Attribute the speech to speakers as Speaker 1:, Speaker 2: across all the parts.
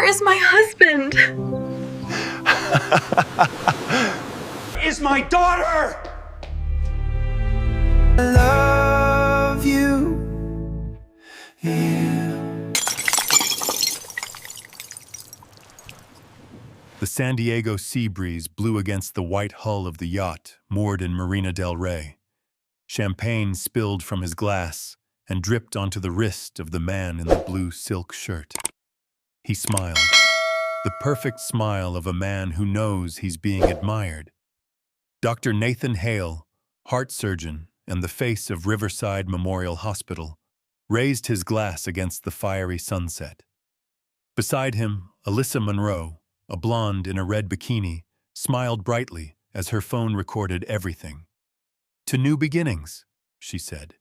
Speaker 1: is my husband?
Speaker 2: Is my daughter!
Speaker 3: I love you. Yeah.
Speaker 4: The San Diego sea breeze blew against the white hull of the yacht moored in Marina del Rey. Champagne spilled from his glass and dripped onto the wrist of the man in the blue silk shirt. He smiled, the perfect smile of a man who knows he's being admired. Dr. Nathan Hale, heart surgeon and the face of Riverside Memorial Hospital, raised his glass against the fiery sunset. Beside him, Alyssa Monroe, a blonde in a red bikini, smiled brightly as her phone recorded everything. "To new beginnings," she said.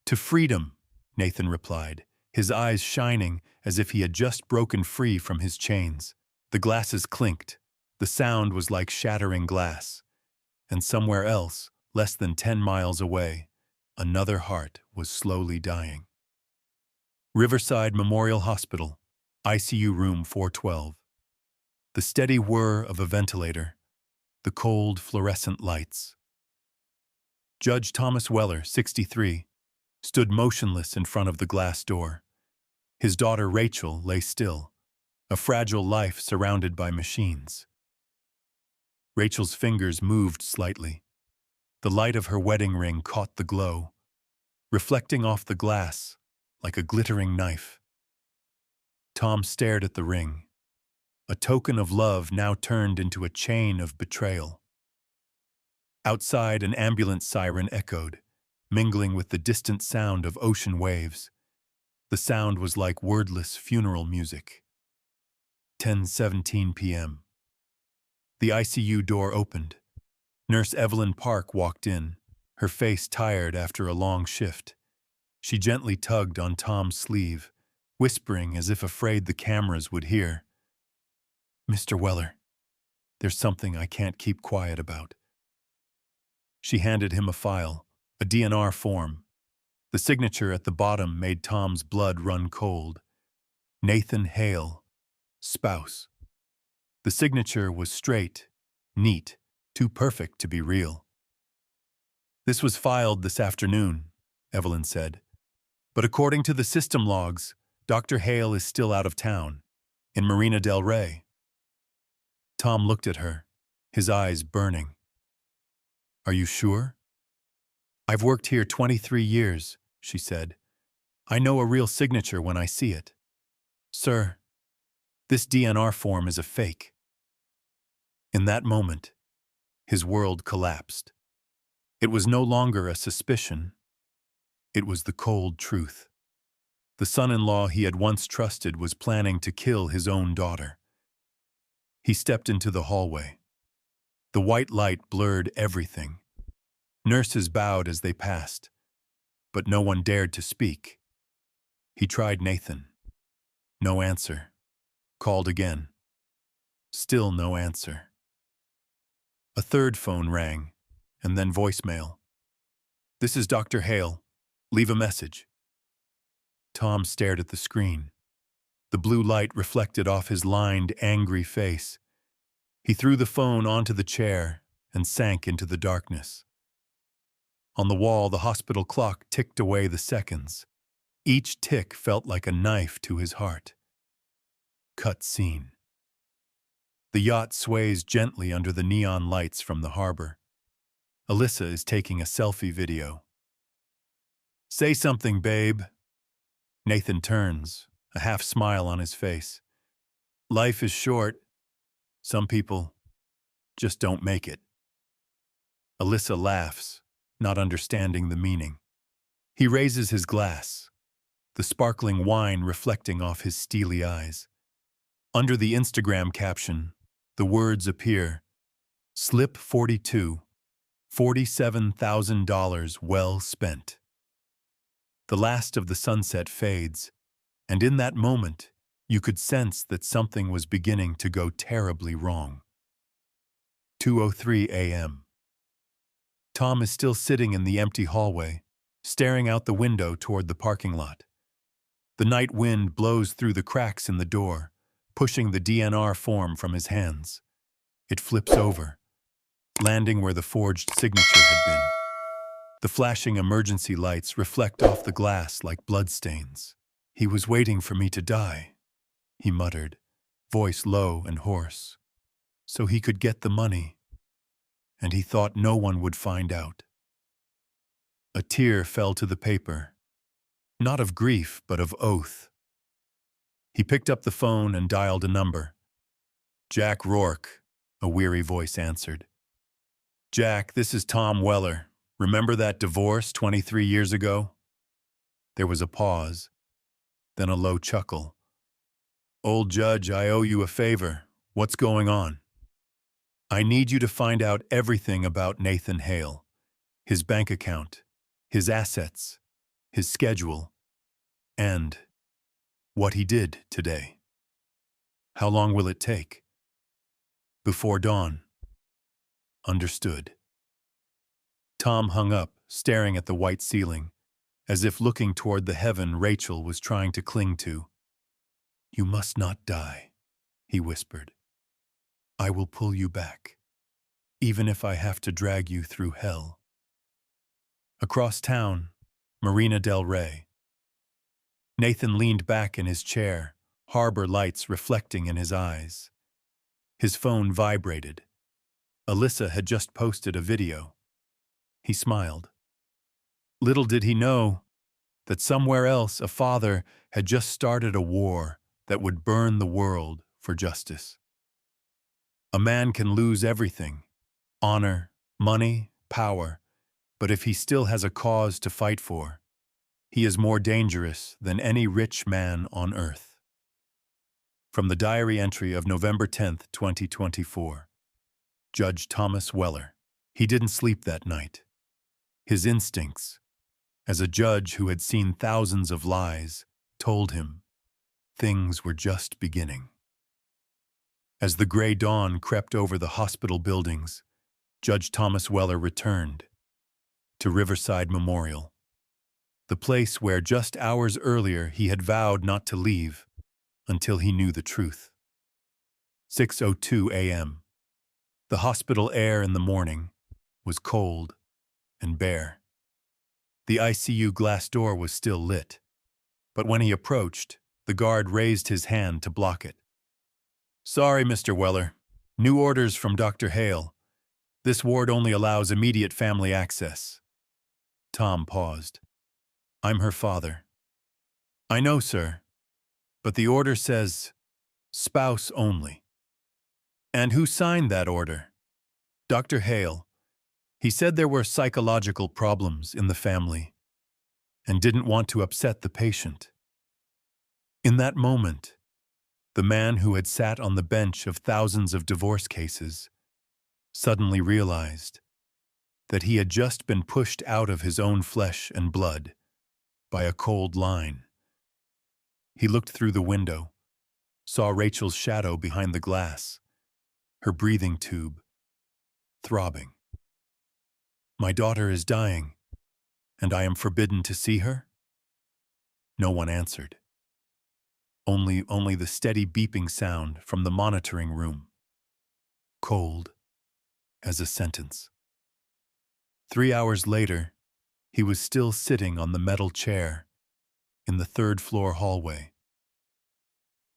Speaker 4: "To freedom," Nathan replied, his eyes shining as if he had just broken free from his chains. The glasses clinked. The sound was like shattering glass. And somewhere else, less than 10 miles away, another heart was slowly dying. Riverside Memorial Hospital, ICU room 412. The steady whir of a ventilator, the cold fluorescent lights. Judge Thomas Weller, 63, stood motionless in front of the glass door. His daughter Rachel lay still, a fragile life surrounded by machines. Rachel's fingers moved slightly. The light of her wedding ring caught the glow, reflecting off the glass like a glittering knife. Tom stared at the ring, a token of love now turned into a chain of betrayal. Outside, an ambulance siren echoed, mingling with the distant sound of ocean waves. The sound was like wordless funeral music. 10:17 p.m. The ICU door opened. Nurse Evelyn Park walked in, her face tired after a long shift. She gently tugged on Tom's sleeve, whispering as if afraid the cameras would hear. "Mr. Weller, there's something I can't keep quiet about." She handed him a file, a DNR form. The signature at the bottom made Tom's blood run cold. Nathan Hale, spouse. The signature was straight, neat, too perfect to be real. "This was filed this afternoon," Evelyn said. "But according to the system logs, Dr. Hale is still out of town, in Marina del Rey." Tom looked at her, his eyes burning. "Are you sure?" "I've worked here 23 years, she said. "I know a real signature when I see it. Sir, this DNR form is a fake." In that moment, his world collapsed. It was no longer a suspicion. It was the cold truth. The son-in-law he had once trusted was planning to kill his own daughter. He stepped into the hallway. The white light blurred everything. Nurses bowed as they passed, but no one dared to speak. He tried Nathan. No answer. Called again. Still no answer. A third phone rang, and then voicemail. "This is Dr. Hale. Leave a message." Tom stared at the screen. The blue light reflected off his lined, angry face. He threw the phone onto the chair and sank into the darkness. On the wall, the hospital clock ticked away the seconds. Each tick felt like a knife to his heart. Cut scene. The yacht sways gently under the neon lights from the harbor. Alyssa is taking a selfie video. "Say something, babe." Nathan turns, a half smile on his face. "Life is short. Some people just don't make it." Alyssa laughs, not understanding the meaning. He raises his glass, the sparkling wine reflecting off his steely eyes. Under the Instagram caption, the words appear, "Slip 42, $47,000 well spent." The last of the sunset fades, and in that moment, you could sense that something was beginning to go terribly wrong. 2:03 a.m. Tom is still sitting in the empty hallway, staring out the window toward the parking lot. The night wind blows through the cracks in the door, pushing the DNR form from his hands. It flips over, landing where the forged signature had been. The flashing emergency lights reflect off the glass like bloodstains. "He was waiting for me to die," he muttered, voice low and hoarse, "so he could get the money, and he thought no one would find out." A tear fell to the paper, not of grief but of oath. He picked up the phone and dialed a number. "Jack Rourke," a weary voice answered. "Jack, this is Tom Weller. Remember that divorce 23 years ago?" There was a pause, then a low chuckle. "Old Judge, I owe you a favor. What's going on?" "I need you to find out everything about Nathan Hale, his bank account, his assets, his schedule, and what he did today." "How long will it take?" "Before dawn." "Understood." Tom hung up, staring at the white ceiling, as if looking toward the heaven Rachel was trying to cling to. "You must not die," he whispered. "I will pull you back, even if I have to drag you through hell." Across town, Marina del Rey. Nathan leaned back in his chair, harbor lights reflecting in his eyes. His phone vibrated. Alyssa had just posted a video. He smiled. Little did he know that somewhere else a father had just started a war that would burn the world for justice. A man can lose everything, honor, money, power, but if he still has a cause to fight for, he is more dangerous than any rich man on earth. From the diary entry of November 10th, 2024. Judge Thomas Weller. He didn't sleep that night. His instincts, as a judge who had seen thousands of lies, told him things were just beginning. As the gray dawn crept over the hospital buildings, Judge Thomas Weller returned to Riverside Memorial, the place where just hours earlier he had vowed not to leave until he knew the truth. 6:02 a.m. The hospital air in the morning was cold and bare. The ICU glass door was still lit, but when he approached, the guard raised his hand to block it. "Sorry, Mr. Weller. New orders from Dr. Hale. This ward only allows immediate family access." Tom paused. "I'm her father." "I know, sir, but the order says spouse only." "And who signed that order?" "Dr. Hale. He said there were psychological problems in the family and didn't want to upset the patient." In that moment, the man who had sat on the bench of thousands of divorce cases suddenly realized that he had just been pushed out of his own flesh and blood by a cold line. He looked through the window, saw Rachel's shadow behind the glass, her breathing tube throbbing. "My daughter is dying, and I am forbidden to see her?" No one answered. Only the steady beeping sound from the monitoring room, cold as a sentence. 3 hours later, he was still sitting on the metal chair in the third-floor hallway.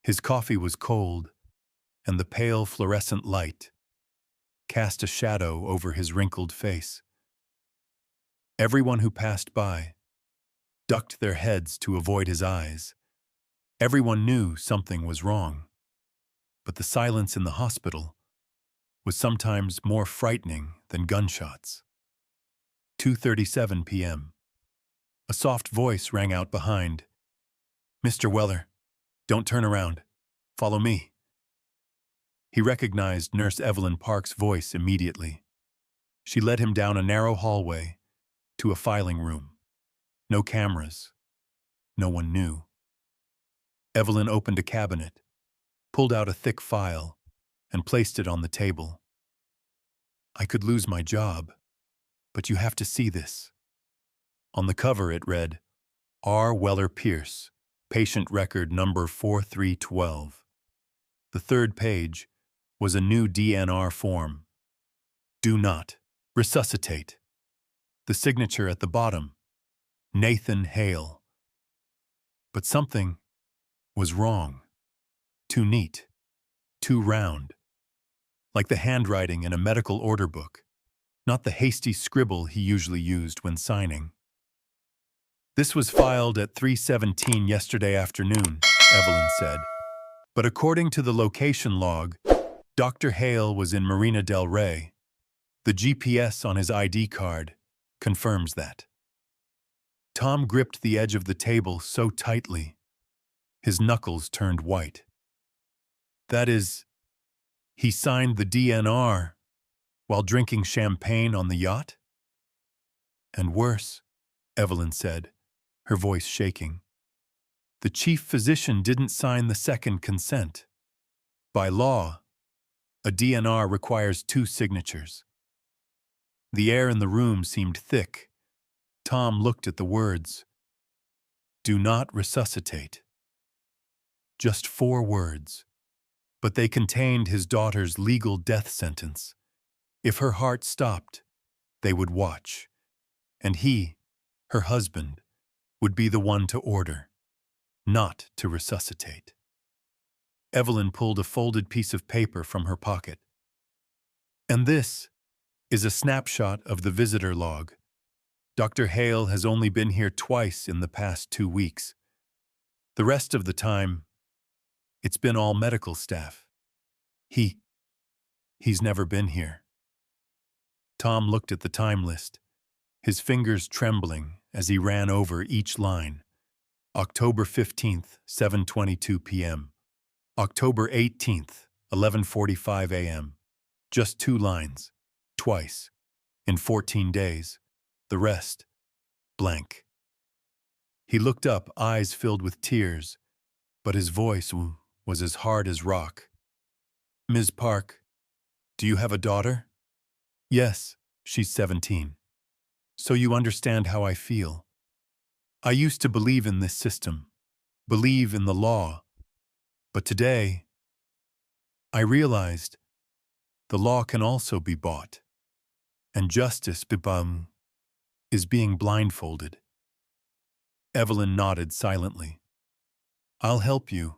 Speaker 4: His coffee was cold, and the pale fluorescent light cast a shadow over his wrinkled face. Everyone who passed by ducked their heads to avoid his eyes. Everyone knew something was wrong, but the silence in the hospital was sometimes more frightening than gunshots. 2:37 p.m. A soft voice rang out behind. "Mr. Weller, don't turn around. Follow me." He recognized Nurse Evelyn Park's voice immediately. She led him down a narrow hallway to a filing room. No cameras. No one knew. Evelyn opened a cabinet, pulled out a thick file, and placed it on the table. "I could lose my job, but you have to see this." On the cover it read, "R. Weller Pierce, patient record number 4312. The third page was a new DNR form. Do not resuscitate. The signature at the bottom, Nathan Hale. But something was wrong. Too neat, too round. Like the handwriting in a medical order book, not the hasty scribble he usually used when signing. This was filed at 3:17 yesterday afternoon, Evelyn said. But according to the location log, Dr. Hale was in Marina del Rey. The GPS on his ID card confirms that. Tom gripped the edge of the table so tightly, his knuckles turned white. That is, he signed the DNR while drinking champagne on the yacht? And worse, Evelyn said, her voice shaking. The chief physician didn't sign the second consent. By law, a DNR requires 2 signatures. The air in the room seemed thick. Tom looked at the words. Do not resuscitate. Just 4 words. But they contained his daughter's legal death sentence. If her heart stopped, they would watch. And he, her husband, would be the one to order, not to resuscitate. Evelyn pulled a folded piece of paper from her pocket. And this is a snapshot of the visitor log. Dr. Hale has only been here twice in the past 2 weeks. The rest of the time, it's been all medical staff. He's never been here. Tom looked at the time list, his fingers trembling as he ran over each line. October 15th, 7:22 p.m. October 18th, 11:45 a.m. Just 2 lines, twice, in 14 days. The rest, blank. He looked up, eyes filled with tears, but his voice was as hard as rock. Ms. Park, do you have a daughter? Yes, she's 17. So you understand how I feel. I used to believe in this system, believe in the law, but today, I realized the law can also be bought, and justice is being blindfolded. Evelyn nodded silently. I'll help you,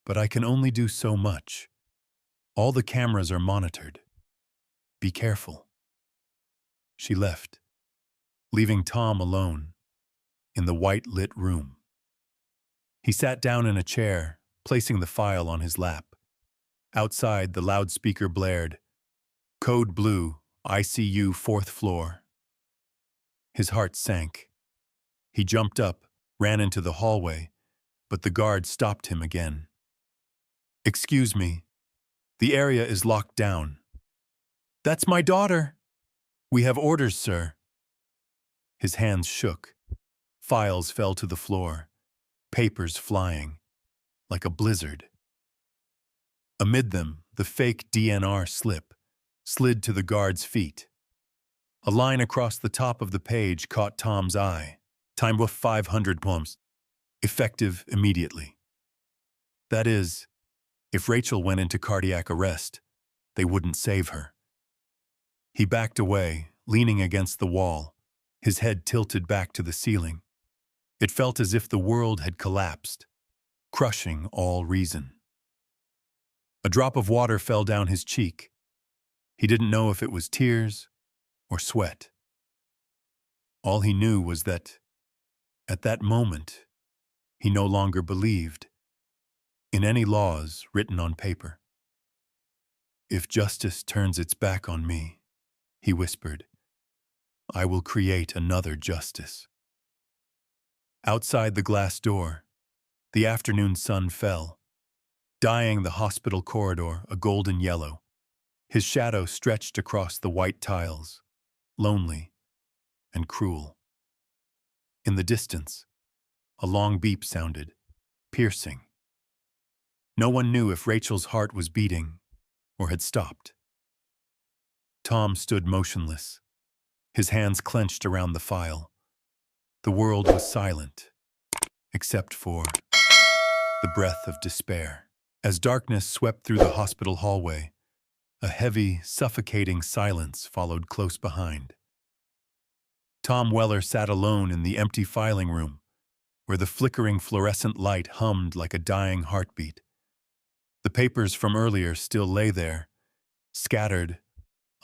Speaker 4: but I can only do so much. All the cameras are monitored. Be careful. She left, leaving Tom alone in the white-lit room. He sat down in a chair, placing the file on his lap. Outside, the loudspeaker blared. Code Blue, ICU 4th floor. His heart sank. He jumped up, ran into the hallway, but the guard stopped him again. Excuse me. The area is locked down. That's my daughter. We have orders, sir. His hands shook. Files fell to the floor, papers flying, like a blizzard. Amid them, the fake DNR slip slid to the guard's feet. A line across the top of the page caught Tom's eye. Time with 500 poems. Effective immediately. That is, if Rachel went into cardiac arrest, they wouldn't save her. He backed away, leaning against the wall, his head tilted back to the ceiling. It felt as if the world had collapsed, crushing all reason. A drop of water fell down his cheek. He didn't know if it was tears or sweat. All he knew was that, at that moment, he no longer believed in any laws written on paper. If justice turns its back on me, he whispered, I will create another justice. Outside the glass door, the afternoon sun fell, dyeing the hospital corridor a golden yellow. His shadow stretched across the white tiles, lonely and cruel. In the distance, a long beep sounded, piercing. No one knew if Rachel's heart was beating or had stopped. Tom stood motionless, his hands clenched around the file. The world was silent, except for the breath of despair. As darkness swept through the hospital hallway, a heavy, suffocating silence followed close behind. Tom Weller sat alone in the empty filing room, where the flickering fluorescent light hummed like a dying heartbeat. The papers from earlier still lay there, scattered,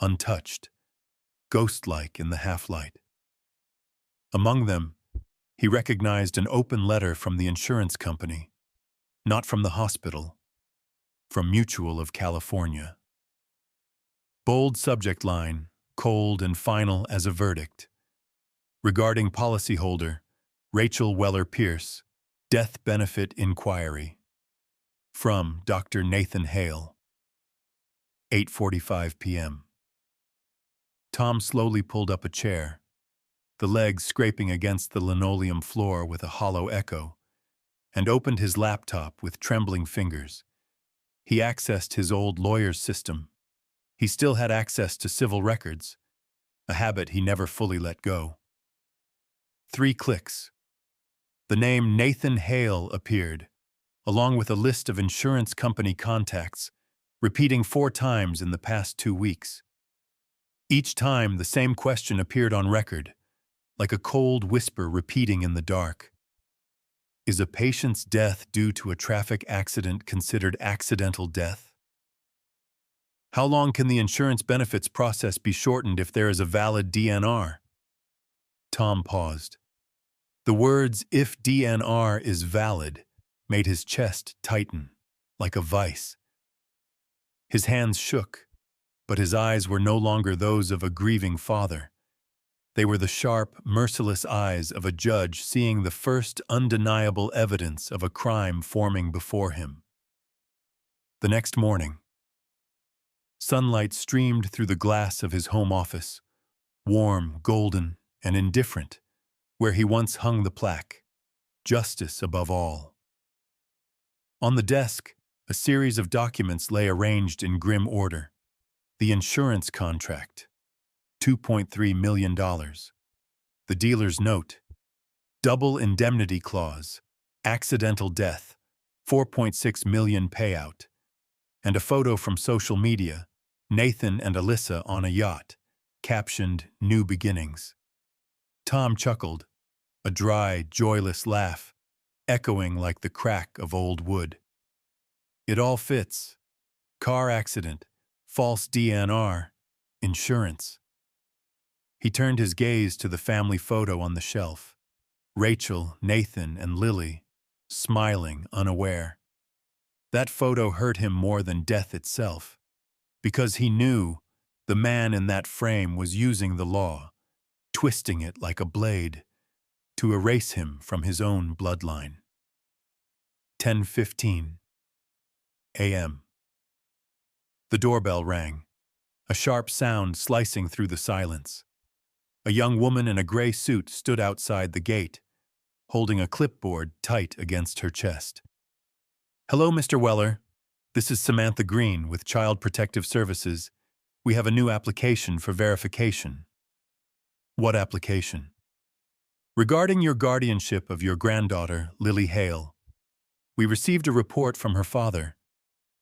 Speaker 4: untouched, ghost-like in the half-light. Among them, he recognized an open letter from the insurance company, not from the hospital, from Mutual of California. Bold subject line, cold and final as a verdict. Regarding policyholder, Rachel Weller Pierce, death benefit inquiry. From Dr. Nathan Hale. 8:45 p.m. Tom slowly pulled up a chair, the legs scraping against the linoleum floor with a hollow echo, and opened his laptop with trembling fingers. He accessed his old lawyer's system. He still had access to civil records, a habit he never fully let go. 3 clicks. The name Nathan Hale appeared, along with a list of insurance company contacts, repeating 4 times in the past 2 weeks. Each time, the same question appeared on record, like a cold whisper repeating in the dark. Is a patient's death due to a traffic accident considered accidental death? How long can the insurance benefits process be shortened if there is a valid DNR? Tom paused. The words, "if DNR is valid," made his chest tighten, like a vice. His hands shook, but his eyes were no longer those of a grieving father. They were the sharp, merciless eyes of a judge seeing the first undeniable evidence of a crime forming before him. The next morning, sunlight streamed through the glass of his home office, warm, golden, and indifferent, where he once hung the plaque, "Justice above all." On the desk, a series of documents lay arranged in grim order. The insurance contract, $2.3 million. The dealer's note, double indemnity clause, accidental death, $4.6 million payout. And a photo from social media, Nathan and Alyssa on a yacht, captioned "New Beginnings." Tom chuckled, a dry, joyless laugh, echoing like the crack of old wood. It all fits. Car accident, false DNR, insurance. He turned his gaze to the family photo on the shelf. Rachel, Nathan, and Lily, smiling, unaware. That photo hurt him more than death itself, because he knew the man in that frame was using the law, twisting it like a blade, to erase him from his own bloodline. 10:15 a.m. The doorbell rang, a sharp sound slicing through the silence. A young woman in a gray suit stood outside the gate, holding a clipboard tight against her chest. "Hello, Mr. Weller. This is Samantha Green with Child Protective Services. We have a new application for verification." "What application?" "Regarding your guardianship of your granddaughter, Lily Hale. We received a report from her father,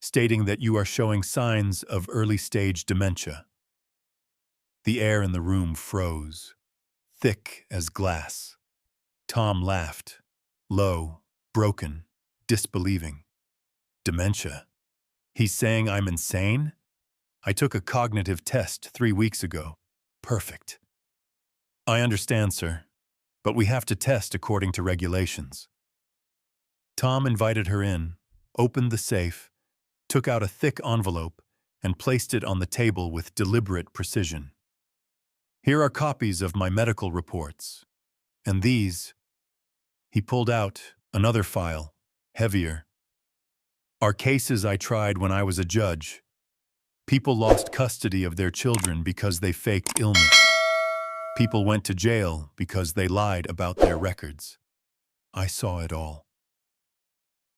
Speaker 4: stating that you are showing signs of early-stage dementia." The air in the room froze, thick as glass. Tom laughed, low, broken, disbelieving. "Dementia? He's saying I'm insane? I took a cognitive test 3 weeks ago. Perfect." "I understand, sir, but we have to test according to regulations." Tom invited her in, opened the safe, took out a thick envelope, and placed it on the table with deliberate precision. "Here are copies of my medical reports. And these," he pulled out another file, heavier, "are cases I tried when I was a judge. People lost custody of their children because they faked illness. People went to jail because they lied about their records. I saw it all."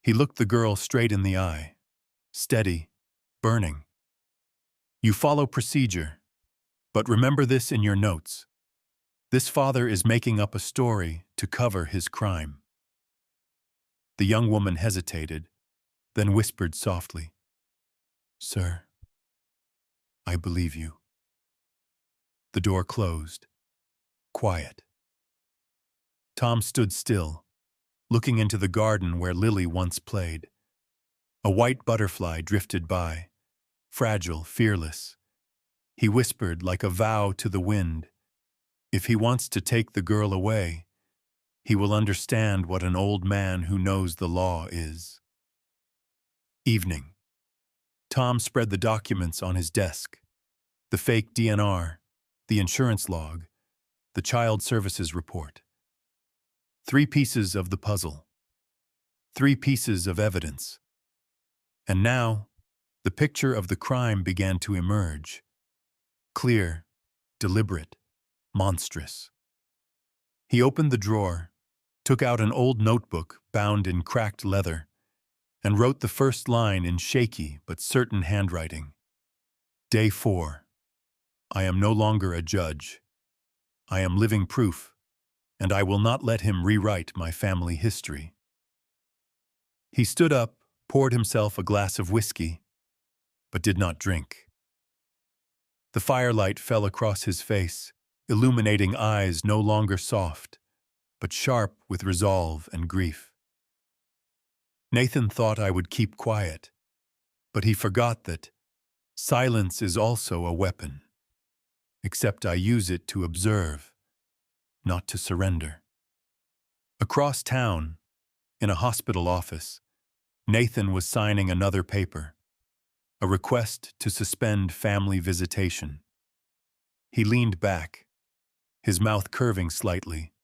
Speaker 4: He looked the girl straight in the eye, steady, burning. "You follow procedure, but remember this in your notes. This father is making up a story to cover his crime." The young woman hesitated, then whispered softly, "Sir, I believe you." The door closed. Quiet. Tom stood still, looking into the garden where Lily once played. A white butterfly drifted by, fragile, fearless. He whispered like a vow to the wind, "If he wants to take the girl away, he will understand what an old man who knows the law is." Evening. Tom spread the documents on his desk. The fake DNR, the insurance log, the child services report. 3 pieces of the puzzle. 3 pieces of evidence. And now, the picture of the crime began to emerge. Clear, deliberate, monstrous. He opened the drawer, took out an old notebook bound in cracked leather, and wrote the first line in shaky but certain handwriting. Day 4. I am no longer a judge. I am living proof, and I will not let him rewrite my family history. He stood up, poured himself a glass of whiskey, but did not drink. The firelight fell across his face, illuminating eyes no longer soft, but sharp with resolve and grief. Nathan thought I would keep quiet, but he forgot that silence is also a weapon, except I use it to observe, not to surrender. Across town, in a hospital office, Nathan was signing another paper, a request to suspend family visitation. He leaned back, his mouth curving slightly,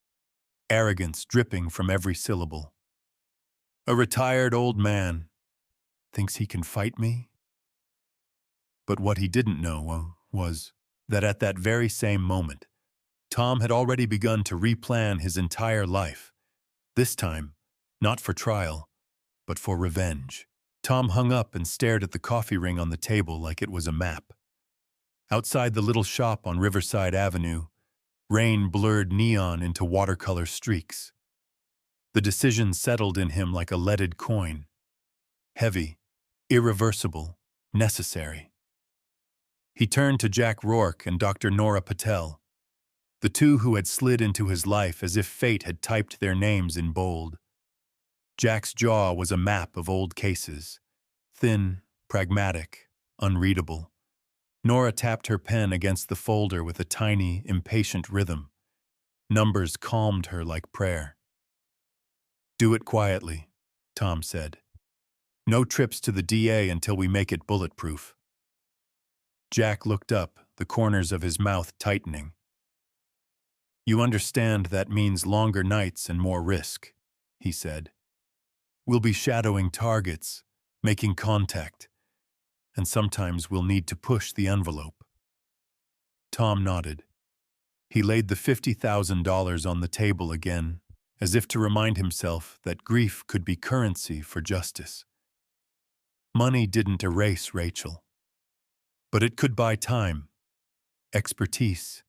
Speaker 4: arrogance dripping from every syllable. A retired old man thinks he can fight me? But what he didn't know was that at that very same moment, Tom had already begun to replan his entire life, this time not for trial, but for revenge. Tom hung up and stared at the coffee ring on the table like it was a map. Outside the little shop on Riverside Avenue, rain blurred neon into watercolor streaks. The decision settled in him like a leaded coin. Heavy, irreversible, necessary. He turned to Jack Rourke and Dr. Nora Patel, the two who had slid into his life as if fate had typed their names in bold. Jack's jaw was a map of old cases, thin, pragmatic, unreadable. Nora tapped her pen against the folder with a tiny, impatient rhythm. Numbers calmed her like prayer. "Do it quietly," Tom said. "No trips to the DA until we make it bulletproof." Jack looked up, the corners of his mouth tightening. "You understand that means longer nights and more risk," he said. "We'll be shadowing targets, making contact, and sometimes we'll need to push the envelope." Tom nodded. He laid the $50,000 on the table again, as if to remind himself that grief could be currency for justice. Money didn't erase Rachel, but it could buy time, expertise,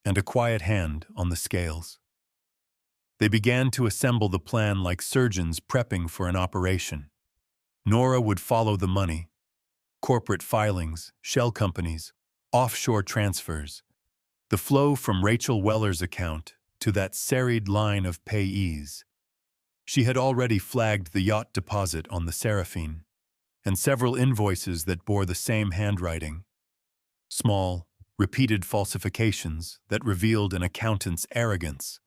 Speaker 4: and a quiet hand on the scales. They began to assemble the plan like surgeons prepping for an operation. Nora would follow the money, corporate filings, shell companies, offshore transfers, the flow from Rachel Weller's account to that serried line of payees. She had already flagged the yacht deposit on the Seraphine, and several invoices that bore the same handwriting. Small, repeated falsifications that revealed an accountant's arrogance.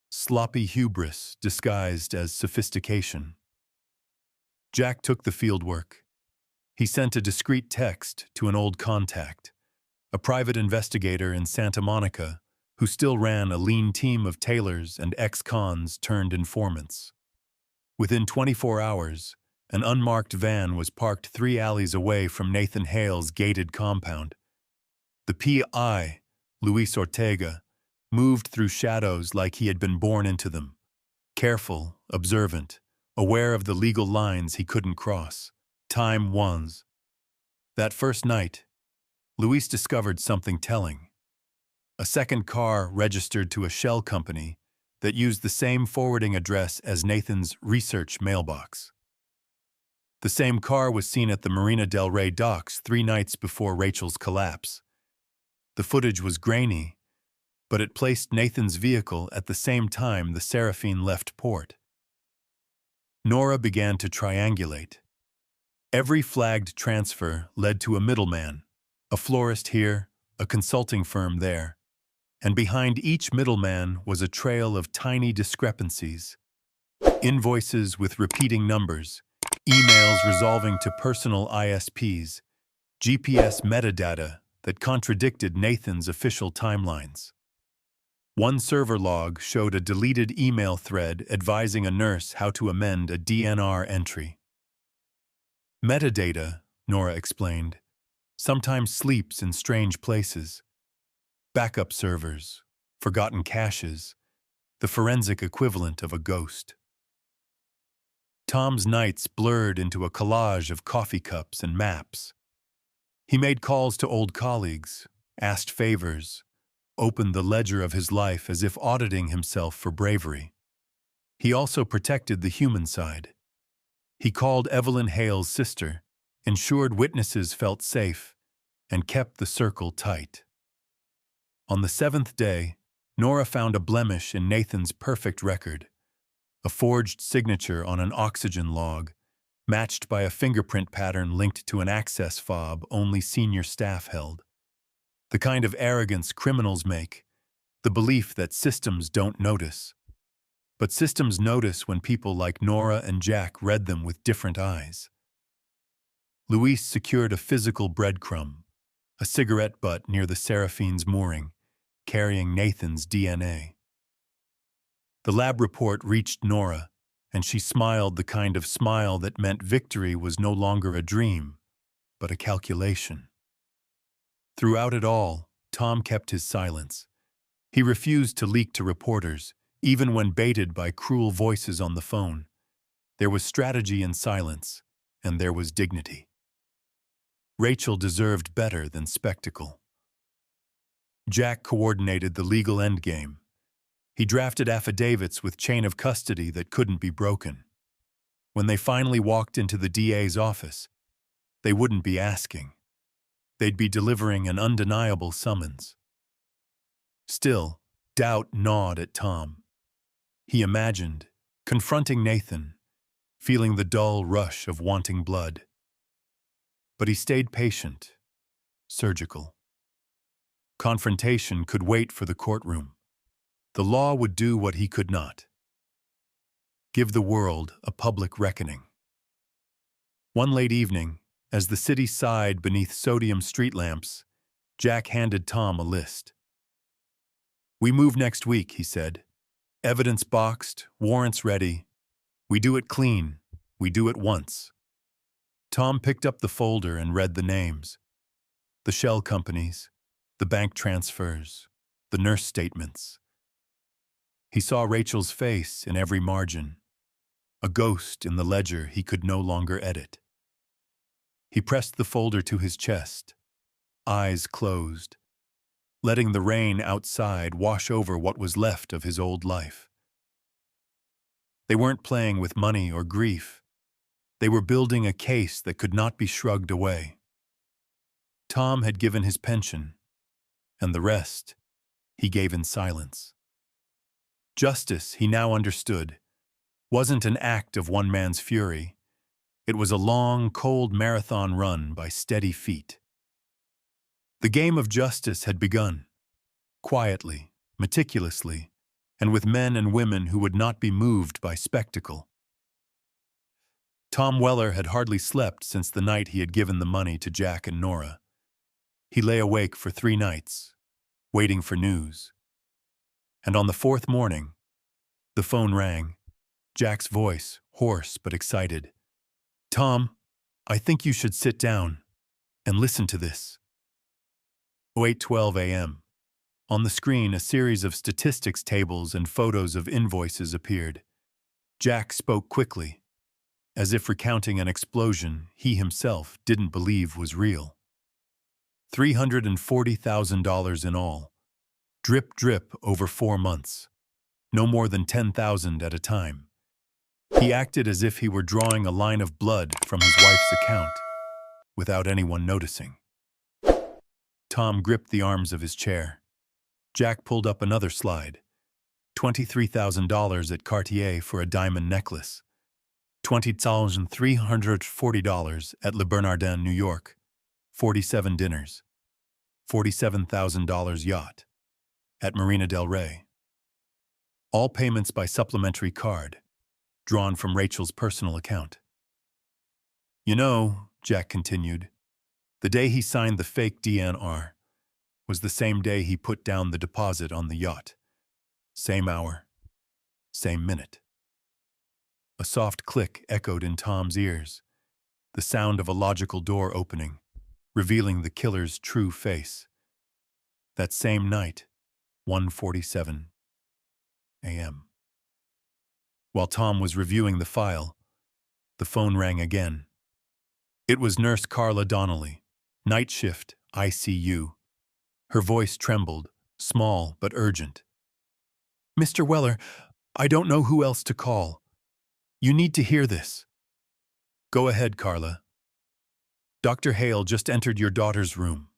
Speaker 4: Sloppy hubris disguised as sophistication. Jack took the fieldwork. He sent a discreet text to an old contact, a private investigator in Santa Monica who still ran a lean team of tailors and ex-cons turned informants. Within 24 hours, an unmarked van was parked 3 alleys away from Nathan Hale's gated compound. The P.I., Luis Ortega, moved through shadows like he had been born into them, careful, observant, aware of the legal lines he couldn't cross. Time was. That first night, Luis discovered something telling. A second car registered to a shell company that used the same forwarding address as Nathan's research mailbox. The same car was seen at the Marina del Rey docks 3 nights before Rachel's collapse. The footage was grainy, but it placed Nathan's vehicle at the same time the Seraphine left port. Nora began to triangulate. Every flagged transfer led to a middleman, a florist here, a consulting firm there, and behind each middleman was a trail of tiny discrepancies. Invoices with repeating numbers, emails resolving to personal ISPs, GPS metadata that contradicted Nathan's official timelines. One server log showed a deleted email thread advising a nurse how to amend a DNR entry. Metadata, Nora explained, sometimes sleeps in strange places. Backup servers, forgotten caches, the forensic equivalent of a ghost. Tom's nights blurred into a collage of coffee cups and maps. He made calls to old colleagues, asked favors, opened the ledger of his life as if auditing himself for bravery. He also protected the human side. He called Evelyn Hale's sister, ensured witnesses felt safe, and kept the circle tight. On the 7th day, Nora found a blemish in Nathan's perfect record, a forged signature on an oxygen log, matched by a fingerprint pattern linked to an access fob only senior staff held. The kind of arrogance criminals make, the belief that systems don't notice. But systems notice when people like Nora and Jack read them with different eyes. Luis secured a physical breadcrumb, a cigarette butt near the Seraphine's mooring, carrying Nathan's DNA. The lab report reached Nora, and she smiled the kind of smile that meant victory was no longer a dream, but a calculation. Throughout it all, Tom kept his silence. He refused to leak to reporters, even when baited by cruel voices on the phone. There was strategy in silence, and there was dignity. Rachel deserved better than spectacle. Jack coordinated the legal endgame. He drafted affidavits with chain of custody that couldn't be broken. When they finally walked into the DA's office, they wouldn't be asking. They'd be delivering an undeniable summons. Still, doubt gnawed at Tom. He imagined, confronting Nathan, feeling the dull rush of wanting blood. But he stayed patient, surgical. Confrontation could wait for the courtroom. The law would do what he could not. Give the world a public reckoning. One late evening, as the city sighed beneath sodium street lamps, Jack handed Tom a list. "We move next week," he said. "Evidence boxed, warrants ready. We do it clean. We do it once." Tom picked up the folder and read the names. The shell companies, the bank transfers, the nurse statements. He saw Rachel's face in every margin, a ghost in the ledger he could no longer edit. He pressed the folder to his chest, eyes closed, letting the rain outside wash over what was left of his old life. They weren't playing with money or grief. They were building a case that could not be shrugged away. Tom had given his pension, and the rest he gave in silence. Justice, he now understood, wasn't an act of one man's fury. It was a long, cold marathon run by steady feet. The game of justice had begun, quietly, meticulously, and with men and women who would not be moved by spectacle. Tom Weller had hardly slept since the night he had given the money to Jack and Nora. He lay awake for 3 nights, waiting for news. And on the 4th morning, the phone rang, Jack's voice, hoarse but excited. "Tom, I think you should sit down and listen to this." 08:12 a.m. On the screen, a series of statistics tables and photos of invoices appeared. Jack spoke quickly, as if recounting an explosion he himself didn't believe was real. $340,000 in all. Drip, drip over 4 months. No more than 10,000 at a time. He acted as if he were drawing a line of blood from his wife's account, without anyone noticing. Tom gripped the arms of his chair. Jack pulled up another slide. $23,000 at Cartier for a diamond necklace. $20,340 at Le Bernardin, New York. 47 dinners. $47,000 yacht. At Marina del Rey. All payments by supplementary card, drawn from Rachel's personal account. You know, Jack continued, the day he signed the fake DNR was the same day he put down the deposit on the yacht. Same hour, same minute. A soft click echoed in Tom's ears, the sound of a logical door opening, revealing the killer's true face. That same night, 1:47 a.m. While Tom was reviewing the file, the phone rang again. It was Nurse Carla Donnelly, night shift, ICU. Her voice trembled, small but urgent. Mr. Weller, I don't know who else to call. You need to hear this. Go ahead, Carla. Dr. Hale just entered your daughter's room.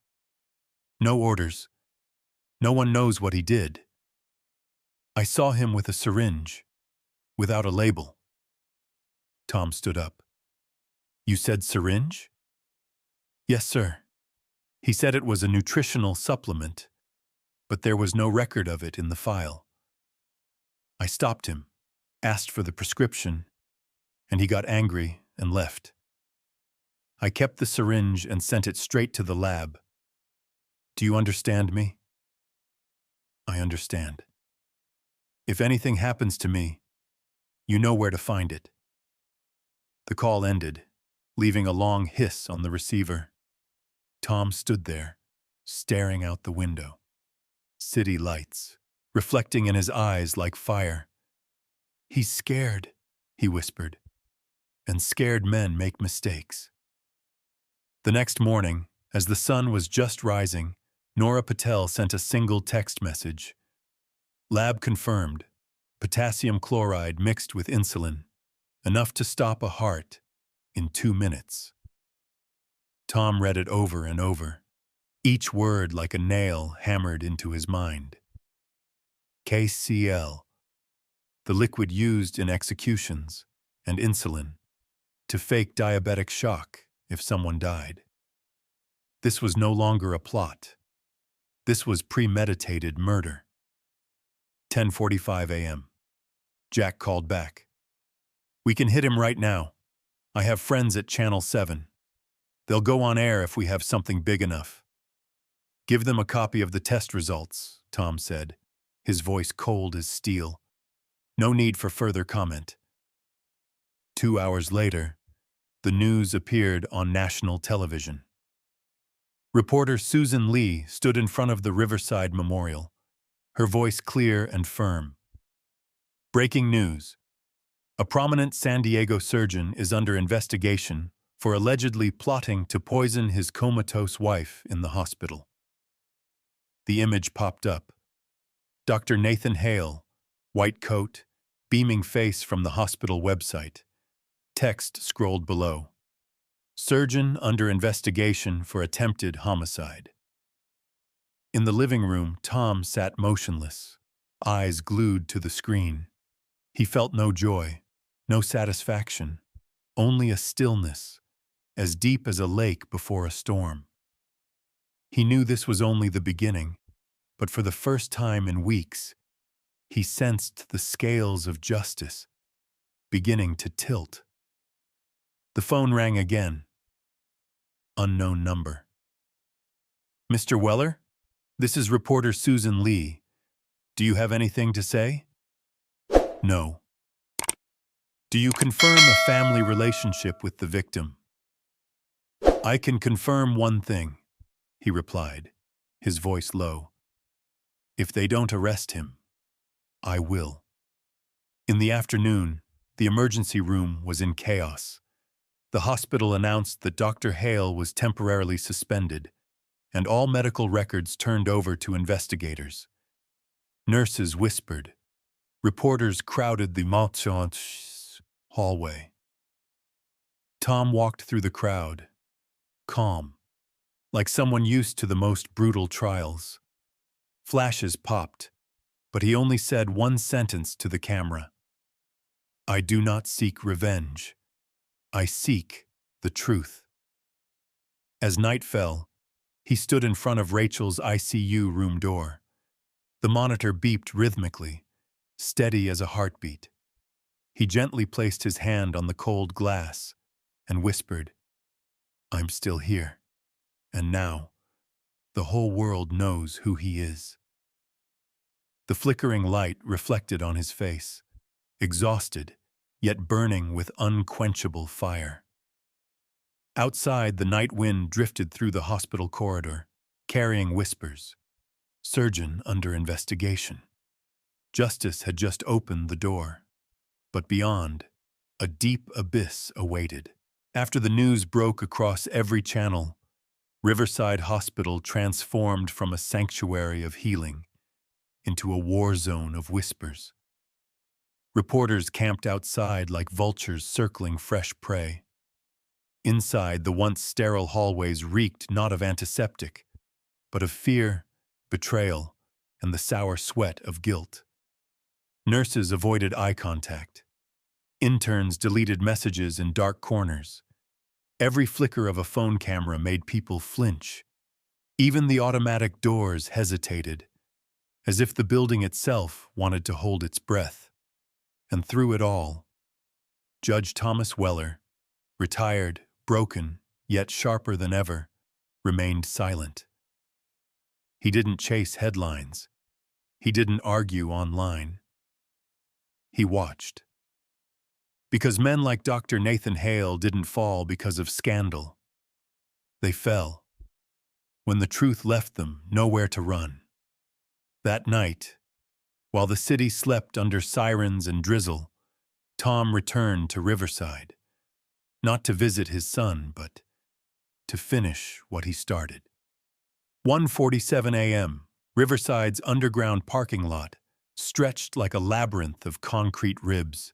Speaker 4: No orders. No one knows what he did. I saw him with a syringe, without a label. Tom stood up. You said syringe? Yes, sir. He said it was a nutritional supplement, but there was no record of it in the file. I stopped him, asked for the prescription, and he got angry and left. I kept the syringe and sent it straight to the lab. Do you understand me? I understand. If anything happens to me, you know where to find it. The call ended, leaving a long hiss on the receiver. Tom stood there, staring out the window. City lights, reflecting in his eyes like fire. He's scared, he whispered. And scared men make mistakes. The next morning, as the sun was just rising, Nora Patel sent a single text message. Lab confirmed. Potassium chloride mixed with insulin. Enough to stop a heart in 2 minutes. Tom read it over and over, each word like a nail hammered into his mind. KCl, the liquid used in executions, and insulin, to fake diabetic shock if someone died. This was no longer a plot. This was premeditated murder. 10:45 a.m. Jack called back. We can hit him right now. I have friends at Channel 7. They'll go on air if we have something big enough. Give them a copy of the test results, Tom said, his voice cold as steel. No need for further comment. 2 hours later, the news appeared on national television. Reporter Susan Lee stood in front of the Riverside Memorial, her voice clear and firm. Breaking news. A prominent San Diego surgeon is under investigation for allegedly plotting to poison his comatose wife in the hospital. The image popped up. Dr. Nathan Hale, white coat, beaming face from the hospital website. Text scrolled below. Surgeon under investigation for attempted homicide. In the living room, Tom sat motionless, eyes glued to the screen. He felt no joy, no satisfaction, only a stillness, as deep as a lake before a storm. He knew this was only the beginning, but for the first time in weeks, he sensed the scales of justice beginning to tilt. The phone rang again. Unknown number. Mr. Weller? This is reporter Susan Lee. Do you have anything to say? No. Do you confirm a family relationship with the victim? I can confirm one thing, he replied, his voice low. If they don't arrest him, I will. In the afternoon, the emergency room was in chaos. The hospital announced that Dr. Hale was temporarily suspended, and all medical records turned over to investigators. Nurses whispered. Reporters crowded the hallway. Tom walked through the crowd, calm, like someone used to the most brutal trials. Flashes popped, but he only said one sentence to the camera. "I do not seek revenge. I seek the truth." As night fell, he stood in front of Rachel's ICU room door. The monitor beeped rhythmically, steady as a heartbeat. He gently placed his hand on the cold glass and whispered, "I'm still here. And now, the whole world knows who he is." The flickering light reflected on his face, exhausted, yet burning with unquenchable fire. Outside, the night wind drifted through the hospital corridor, carrying whispers. Surgeon under investigation. Justice had just opened the door. But beyond, a deep abyss awaited. After the news broke across every channel, Riverside Hospital transformed from a sanctuary of healing into a war zone of whispers. Reporters camped outside like vultures circling fresh prey. Inside, the once sterile hallways reeked not of antiseptic, but of fear, betrayal, and the sour sweat of guilt. Nurses avoided eye contact. Interns deleted messages in dark corners. Every flicker of a phone camera made people flinch. Even the automatic doors hesitated, as if the building itself wanted to hold its breath. And through it all, Judge Thomas Weller, retired, broken, yet sharper than ever, remained silent. He didn't chase headlines. He didn't argue online. He watched. Because men like Dr. Nathan Hale didn't fall because of scandal. They fell when the truth left them nowhere to run. That night, while the city slept under sirens and drizzle, Tom returned to Riverside, not to visit his son, but to finish what he started. 1:47 a.m., Riverside's underground parking lot stretched like a labyrinth of concrete ribs,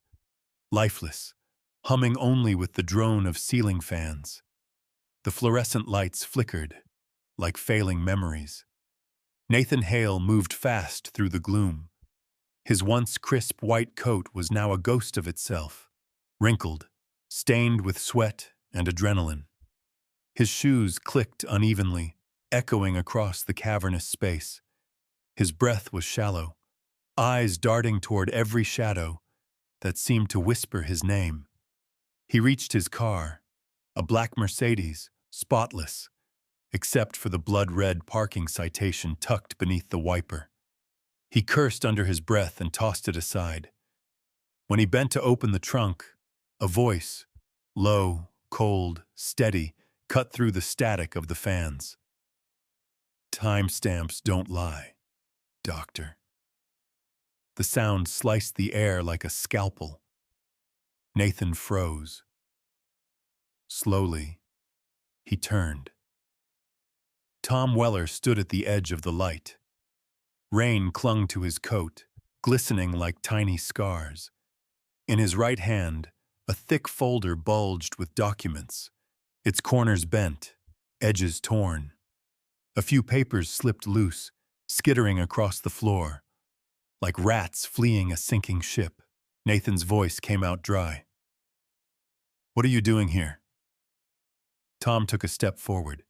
Speaker 4: lifeless, humming only with the drone of ceiling fans. The fluorescent lights flickered, like failing memories. Nathan Hale moved fast through the gloom. His once crisp white coat was now a ghost of itself, wrinkled, stained with sweat and adrenaline. His shoes clicked unevenly, echoing across the cavernous space. His breath was shallow, eyes darting toward every shadow that seemed to whisper his name. He reached his car, a black Mercedes, spotless, except for the blood-red parking citation tucked beneath the wiper. He cursed under his breath and tossed it aside. When he bent to open the trunk, a voice, low, cold, steady, cut through the static of the fans. "Timestamps don't lie, Doctor." The sound sliced the air like a scalpel. Nathan froze. Slowly, he turned. Tom Weller stood at the edge of the light. Rain clung to his coat, glistening like tiny scars. In his right hand, a thick folder bulged with documents, its corners bent, edges torn. A few papers slipped loose, skittering across the floor. Like rats fleeing a sinking ship, Nathan's voice came out dry. "What are you doing here?" Tom took a step forward.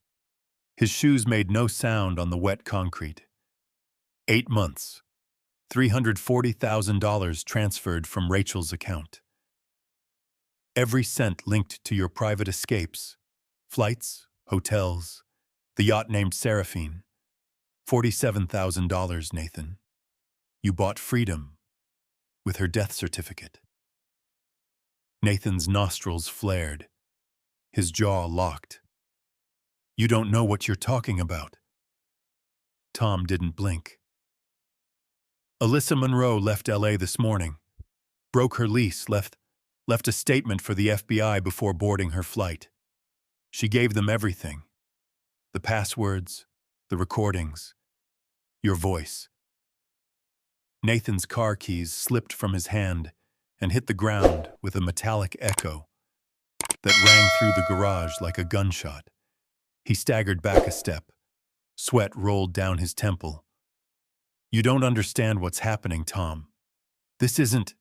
Speaker 4: His shoes made no sound on the wet concrete. 8 months, $340,000 transferred from Rachel's account. Every cent linked to your private escapes, flights, hotels, the yacht named Seraphine. $47,000, Nathan. You bought freedom with her death certificate. Nathan's nostrils flared. His jaw locked. "You don't know what you're talking about." Tom didn't blink. "Alyssa Monroe left LA this morning, broke her lease, left a statement for the FBI before boarding her flight. She gave them everything. The passwords, the recordings, your voice." Nathan's car keys slipped from his hand, and hit the ground with a metallic echo that rang through the garage like a gunshot. He staggered back a step. Sweat rolled down his temple. "You don't understand what's happening, Tom. This isn't—"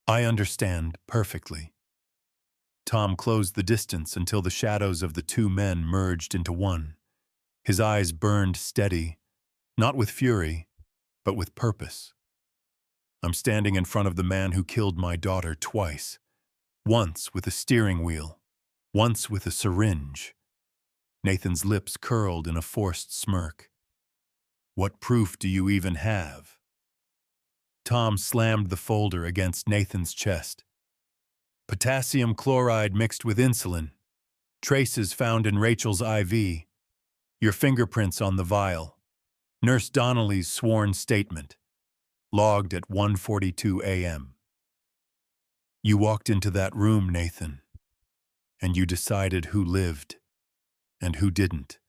Speaker 4: "I understand perfectly." Tom closed the distance until the shadows of the two men merged into one. His eyes burned steady, not with fury, but with purpose. "I'm standing in front of the man who killed my daughter twice. Once with a steering wheel, once with a syringe." Nathan's lips curled in a forced smirk. "What proof do you even have?" Tom slammed the folder against Nathan's chest. "Potassium chloride mixed with insulin. Traces found in Rachel's IV. Your fingerprints on the vial. Nurse Donnelly's sworn statement. Logged at 1:42 a.m. You walked into that room, Nathan, and you decided who lived and who didn't."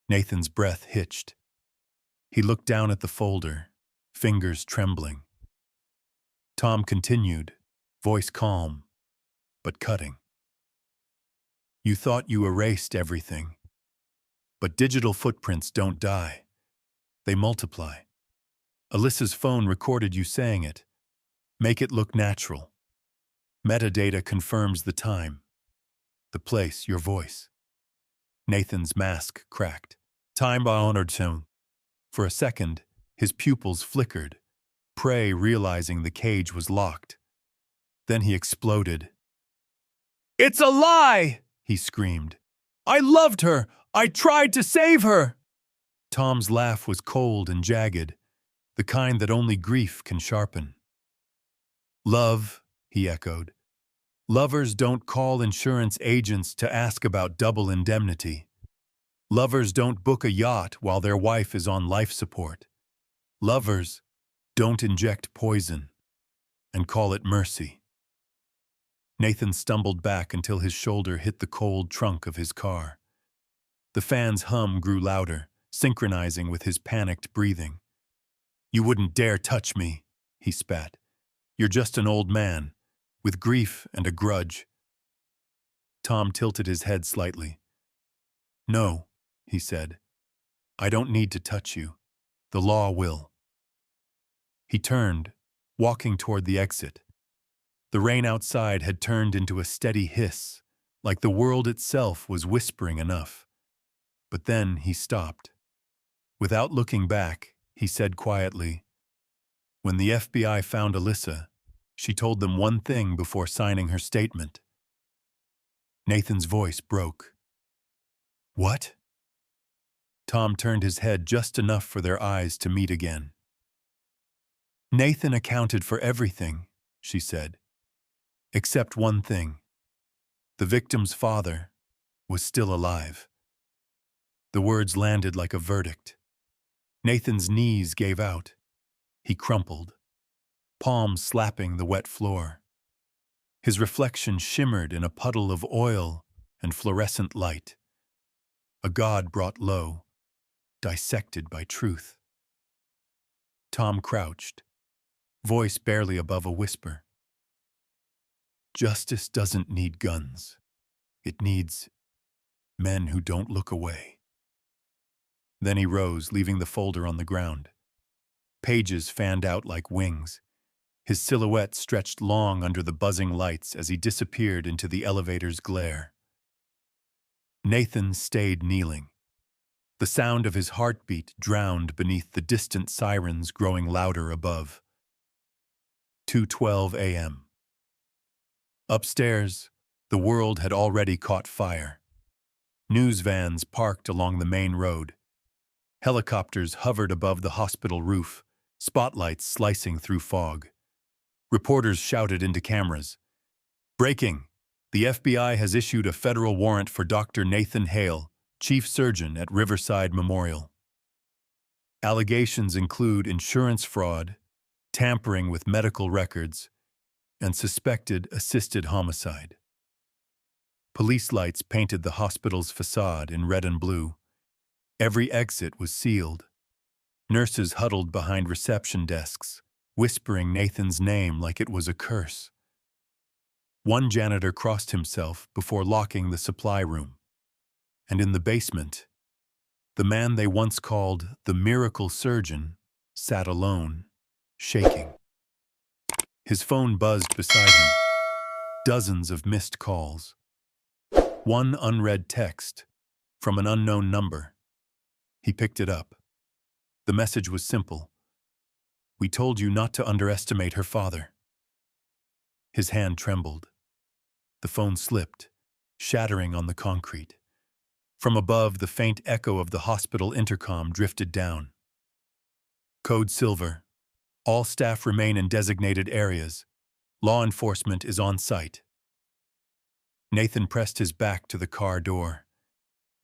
Speaker 4: Nathan's breath hitched. He looked down at the folder, fingers trembling. Tom continued, voice calm, but cutting. "You thought you erased everything, but digital footprints don't die. They multiply. Alyssa's phone recorded you saying it. Make it look natural. Metadata confirms the time, the place, your voice." Nathan's mask cracked. Time-honored tone. For a second, his pupils flickered, prey realizing the cage was locked. Then he exploded. "It's a lie!" he screamed. "I loved her! I tried to save her!" Tom's laugh was cold and jagged, the kind that only grief can sharpen. "Love," he echoed. "Lovers don't call insurance agents to ask about double indemnity. Lovers don't book a yacht while their wife is on life support. Lovers don't inject poison and call it mercy." Nathan stumbled back until his shoulder hit the cold trunk of his car. The fan's hum grew louder, synchronizing with his panicked breathing. "You wouldn't dare touch me," he spat. "You're just an old man, with grief and a grudge." Tom tilted his head slightly. "No," he said. "I don't need to touch you. The law will." He turned, walking toward the exit. The rain outside had turned into a steady hiss, like the world itself was whispering enough. But then he stopped. Without looking back, he said quietly, "When the FBI found Alyssa, she told them one thing before signing her statement." Nathan's voice broke. "What?" Tom turned his head just enough for their eyes to meet again. "Nathan accounted for everything," she said. "Except one thing. The victim's father was still alive." The words landed like a verdict. Nathan's knees gave out. He crumpled, palms slapping the wet floor. His reflection shimmered in a puddle of oil and fluorescent light. A god brought low, dissected by truth. Tom crouched, voice barely above a whisper. "Justice doesn't need guns. It needs men who don't look away." Then he rose, leaving the folder on the ground. Pages fanned out like wings. His silhouette stretched long under the buzzing lights as he disappeared into the elevator's glare. Nathan stayed kneeling. The sound of his heartbeat drowned beneath the distant sirens growing louder above. 2:12 a.m. Upstairs, the world had already caught fire. News vans parked along the main road. Helicopters hovered above the hospital roof, spotlights slicing through fog. Reporters shouted into cameras. "Breaking! The FBI has issued a federal warrant for Dr. Nathan Hale, chief surgeon at Riverside Memorial. Allegations include insurance fraud, tampering with medical records, and suspected assisted homicide." Police lights painted the hospital's facade in red and blue. Every exit was sealed. Nurses huddled behind reception desks, whispering Nathan's name like it was a curse. One janitor crossed himself before locking the supply room. And in the basement, the man they once called the miracle surgeon sat alone, shaking. His phone buzzed beside him, dozens of missed calls. One unread text from an unknown number. He picked it up. The message was simple. "We told you not to underestimate her father." His hand trembled. The phone slipped, shattering on the concrete. From above, the faint echo of the hospital intercom drifted down. Code Silver. All staff remain in designated areas. Law enforcement is on site. Nathan pressed his back to the car door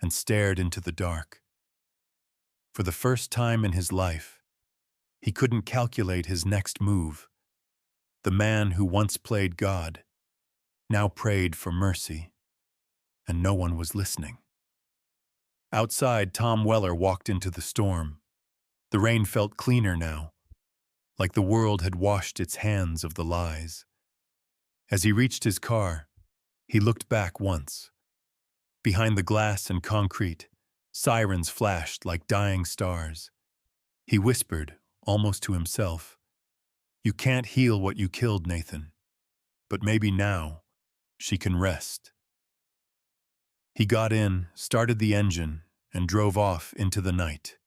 Speaker 4: and stared into the dark. For the first time in his life, he couldn't calculate his next move. The man who once played God now prayed for mercy, and no one was listening. Outside, Tom Weller walked into the storm. The rain felt cleaner now, like the world had washed its hands of the lies. As he reached his car, he looked back once. Behind the glass and concrete, sirens flashed like dying stars. He whispered, almost to himself, "You can't heal what you killed, Nathan. But maybe now, she can rest." He got in, started the engine, and drove off into the night.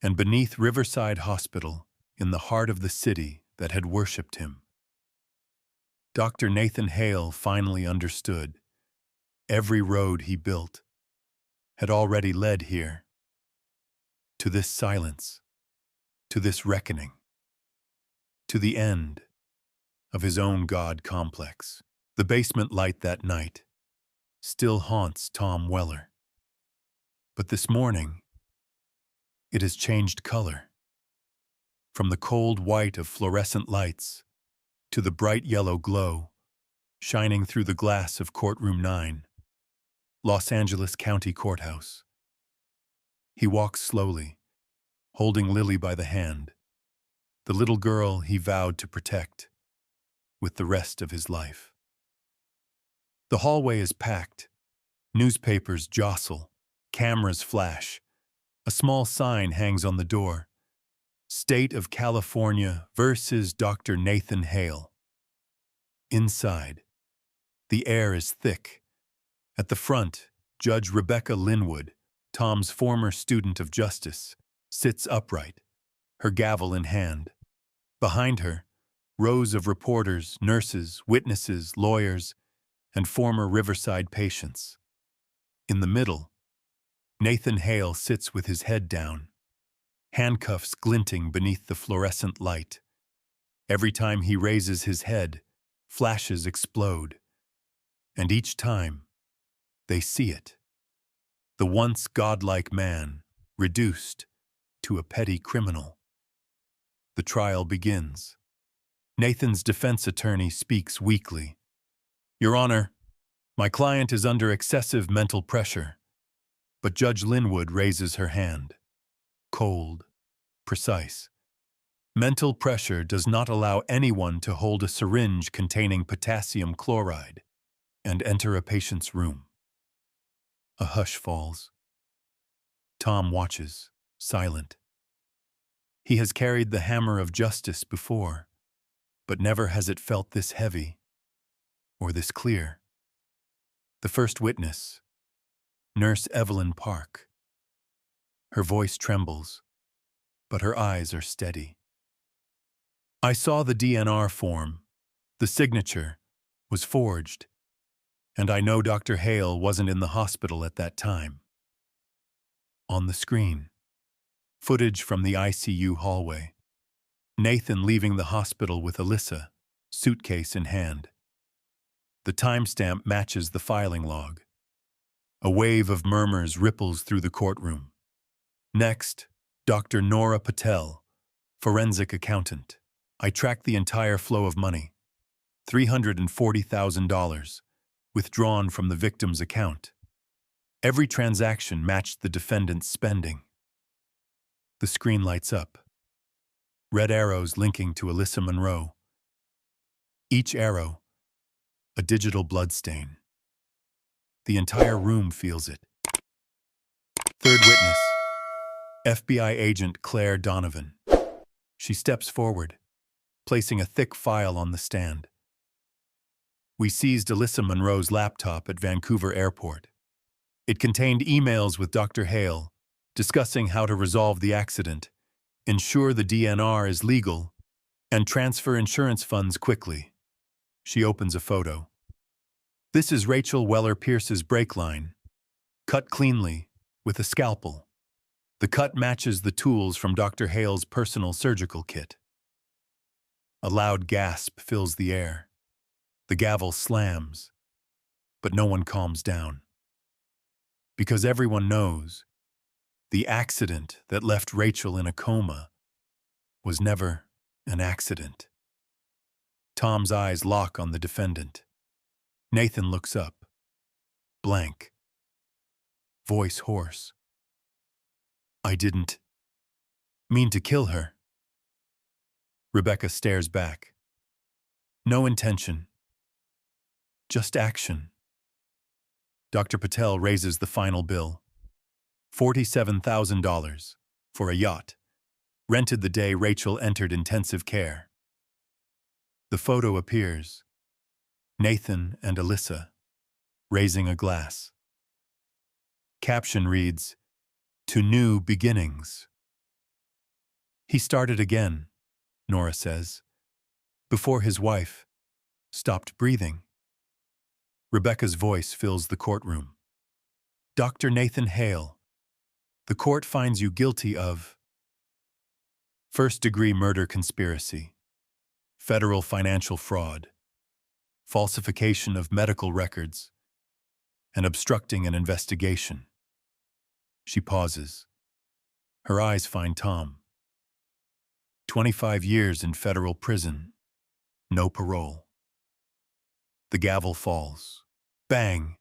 Speaker 4: And beneath Riverside Hospital, in the heart of the city that had worshipped him, Dr. Nathan Hale finally understood. Every road he built had already led here, to this silence, to this reckoning, to the end of his own God complex. The basement light that night still haunts Tom Weller. But this morning, it has changed color. From the cold white of fluorescent lights to the bright yellow glow shining through the glass of Courtroom 9, Los Angeles County Courthouse. He walks slowly, holding Lily by the hand, the little girl he vowed to protect with the rest of his life. The hallway is packed. Newspapers jostle, cameras flash. A small sign hangs on the door. State of California versus Dr. Nathan Hale. Inside, the air is thick. At the front, Judge Rebecca Linwood, Tom's former student of justice, sits upright, her gavel in hand. Behind her, rows of reporters, nurses, witnesses, lawyers, and former Riverside patients. In the middle, Nathan Hale sits with his head down, handcuffs glinting beneath the fluorescent light. Every time he raises his head, flashes explode. And each time, they see it. The once godlike man, reduced to a petty criminal. The trial begins. Nathan's defense attorney speaks weakly. "Your Honor, my client is under excessive mental pressure." But Judge Linwood raises her hand. Cold, precise. Mental pressure does not allow anyone to hold a syringe containing potassium chloride and enter a patient's room. A hush falls. Tom watches, silent. He has carried the hammer of justice before, but never has it felt this heavy or this clear. The first witness, Nurse Evelyn Park. Her voice trembles, but her eyes are steady. "I saw the DNR form. The signature was forged, and I know Dr. Hale wasn't in the hospital at that time." On the screen, footage from the ICU hallway. Nathan leaving the hospital with Alyssa, suitcase in hand. The timestamp matches the filing log. A wave of murmurs ripples through the courtroom. Next, Dr. Nora Patel, forensic accountant. "I tracked the entire flow of money, $340,000, withdrawn from the victim's account. Every transaction matched the defendant's spending." The screen lights up. red arrows linking to Alyssa Monroe. Each arrow, a digital bloodstain. The entire room feels it. Third witness, FBI agent Claire Donovan. She steps forward, placing a thick file on the stand. We seized Alyssa Monroe's laptop at Vancouver Airport. It contained emails with Dr. Hale discussing how to resolve the accident, ensure the DNR is legal, and transfer insurance funds quickly. She opens a photo. This is Rachel Weller-Pierce's brake line, cut cleanly with a scalpel. The cut matches the tools from Dr. Hale's personal surgical kit. A loud gasp fills the air. The gavel slams, but no one calms down. Because everyone knows the accident that left Rachel in a coma was never an accident. Tom's eyes lock on the defendant. Nathan looks up, blank, voice hoarse. I didn't mean to kill her. Rebecca stares back. No intention, just action. Dr. Patel raises the final bill. $47,000 for a yacht, rented the day Rachel entered intensive care. The photo appears. Nathan and Alyssa, raising a glass. Caption reads, "To new beginnings." He started again, Nora says, before his wife stopped breathing. Rebecca's voice fills the courtroom. Dr. Nathan Hale, the court finds you guilty of first-degree murder conspiracy, federal financial fraud, falsification of medical records, and obstructing an investigation. She pauses. Her eyes find Tom. 25 years in federal prison, no parole. The gavel falls. Bang!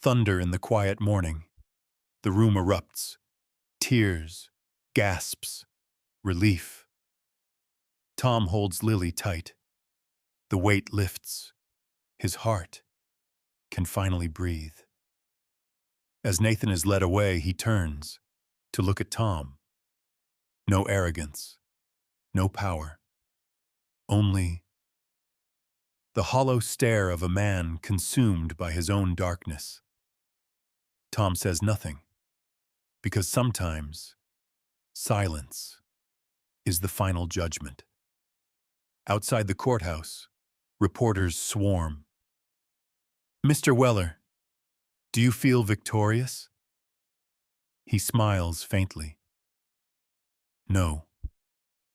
Speaker 4: Thunder in the quiet morning. The room erupts. Tears, gasps, relief. Tom holds Lily tight. The weight lifts. His heart can finally breathe. As Nathan is led away, he turns to look at Tom. No arrogance, no power, only the hollow stare of a man consumed by his own darkness. Tom says nothing, because sometimes silence is the final judgment. Outside the courthouse, reporters swarm. Mr. Weller, do you feel victorious? He smiles faintly. No,